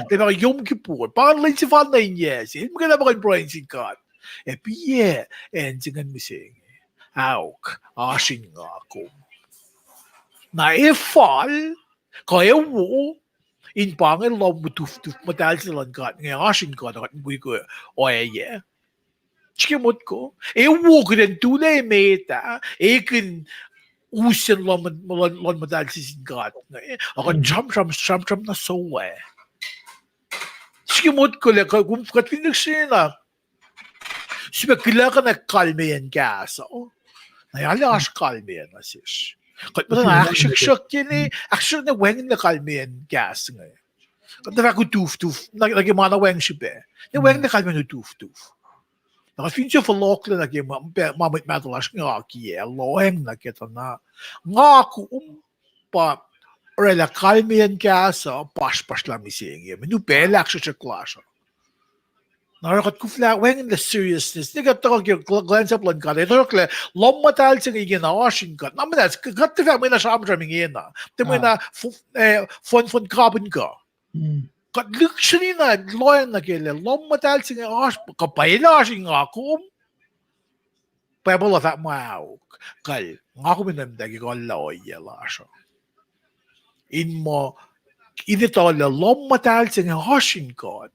Det var Yom Kippur. Bara lengte van na injesi. Hindi mo ka na ba brain sin God. Piye, en singan mising. Auk, asin nga ako. Na fall, kaya wo, in pangil lom tuf madal silang God. Nga asin God, at mwi ko, ye. Chikimot ko. Wo ko den tunay meta. Kan usen lon madal sisin God. Ako cham na so eh. Chikimot ko le, kung katlinig siya na, siya kailangan na kalme yan Kahs. Nayala as kalme yan na sis. Kat mo na aksyok yan aksyok na weng na kalme yan Kahs nga. Kat na ako tuf, nagimana weng siya be. Na weng na kalme na tuf. Nakafin siya falok na mamit matalas nga kiye, Lohm na kita na. Nga ako pa, rela kalme yan Kahs, pas lang mising yan. Minu belak siya klasa. Narakat ko fla when the seriousness ni gat ko glance up lan kada ito kle lom matal sa igen na washing kat naman that's gat the family na sham jamming in na te mo na fon carbon ka kat luxury na loyan na kele lom matal sa ash kapaila sing ako pebble of that wow kal ngako minam dagi ko loy la sha in mo inito la lom matal sa washing god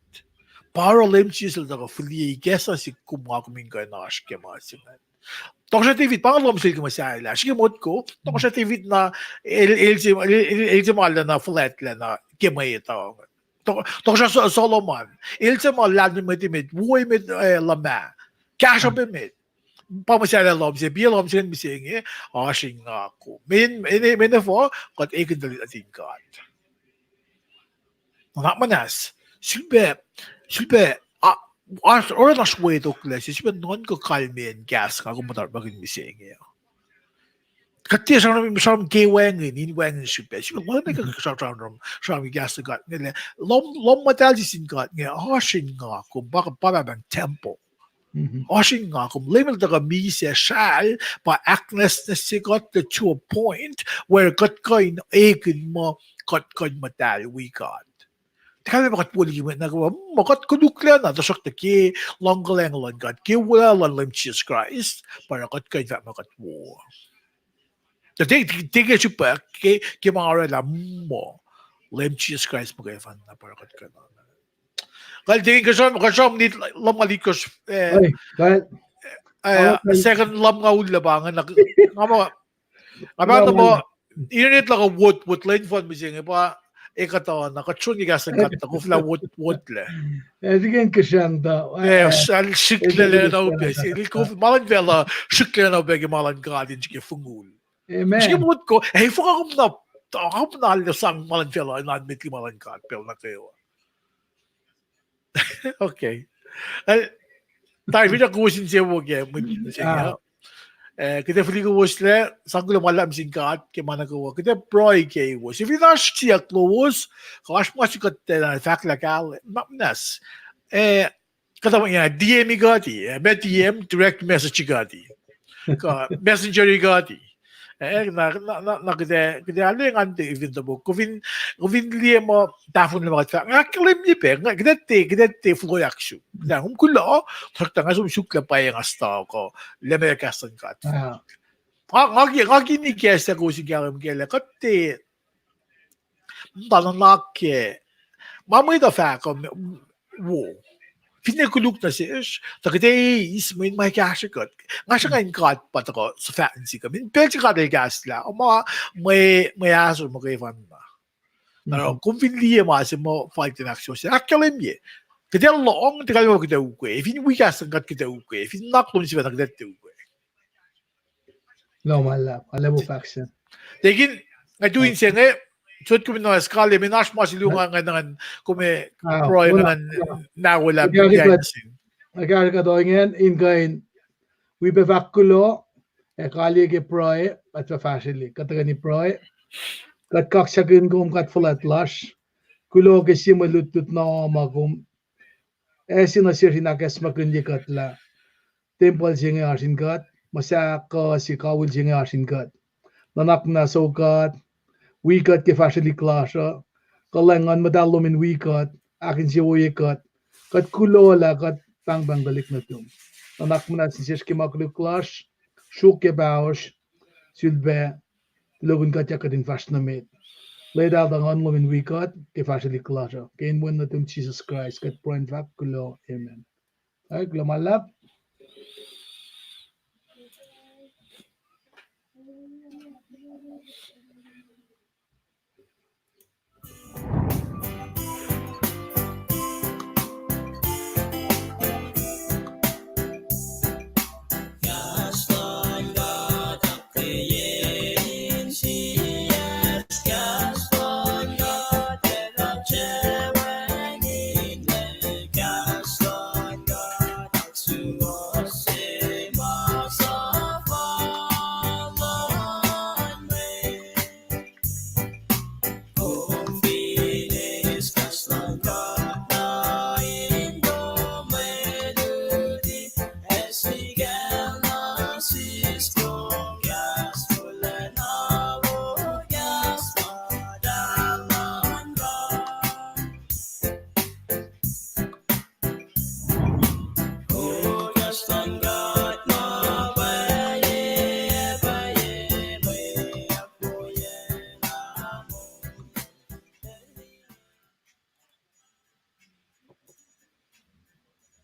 Para lemtjes dat verlie gestern si kumrak min ga na skema sin. Toch sa TV pang lom sil kumasa la. Sige mod ko, toch sa TV na el mal na flat la na kemay ito. Toch sa Solomon. El mal la met woy met lama. Cash up met. Pamasya lom si bilom sin mising ashing ako. Min fo kat eken dalit atin God. Nak manas. Silbe, orang nas way to klase, silbe non ko kalmen Kahs ka kung matar bagin mising ya. Kati sa gay wangin, in wangin silbe wala ka sa Kahs ka nila. Lom matal sin ka nga ashin nga kung baka para bang temple. Ashin nga kung limit na kami siya shal pa aknes na sigot to a point where kat kain ekin mo kat kain matal we God. Kami makat puli yung nagawa, makat kudukla na, tasak na ki, langgalang lang God, ki wala lang Jesus Christ, para kat kayo na makat wo. Tingin siya pa, ki mga rala mo, lam Jesus Christ magayafan na, para kat kayo na. Kaya tingin kasam, nit lam malikos, second lam nga ulabangan, nga mo, init lang ang wood line fund, mising, pa, Ikaw nakachungi ka sa kata ko fla wood le. Sige kasyan da. Al shikle le na ubes. Ko malan vela shikle na ubes malan gadin sige fungul. Sige mo ko fuka ko na le sang malan vela na admit ki malan gad pel na kayo. Okay. Tayo video ko sin siya wo ge mo sige. Kita fligo was le sangulo malam singkat ke mana ko kita proy ke was if you dash tia close kash mas kat na fact la gal nas kada mo ya DM gati DM direct message gati ka messenger gati na kita ale ngante event bo kovin liye mo tafon le mga ngaklim ni pe kita te flow action da kulo sakta nga sum shukla pa yang asta ko le me kasan kat ngaki ni kesa ko si garam gele katte banan ke mamay da fa ko wo Fine kuluk na siya, takite ismin may kasha kot. Nga siya ngayon kat pata ko sa fancy kami. Pero siya kada gas la, o mga may aso mo kayo fan na. Pero kung finliye mo kasi mo fight in action siya, akalim ye. Kaya long, tikal mo kita ukwe. If hindi wikas ang kat kita ukwe, if hindi naklon siya na kita ukwe. No, malap. Alam mo faction. Tekin, ngayon siya ngayon, Sud kami na skali, may nasmas ilungan nga nangan kume proy nga nawala bigyansin. Agar ka doon yan, ingayin, we bevakulo, kali ke proy, at sa fashion kataga ni proy, kat kaksagin kung kat fulat lash, kulo ke simalutut na magum esina sirina kesmakundi katla temple jinge asin kat masa ka si kawul jinge asin kat nanak na sokat wikat ke fashili klasha kalangan madalomin wikat akin si wikat kat kulo la kat bang bang balik na tum nanak na si siski maklu clash shuk ke baosh sülbe logun kat yakadin fashnamit laid out ang unlomin wikat ke fashili klasha kain mo na tum Jesus Christ kat point back kulo amen ay kulo malap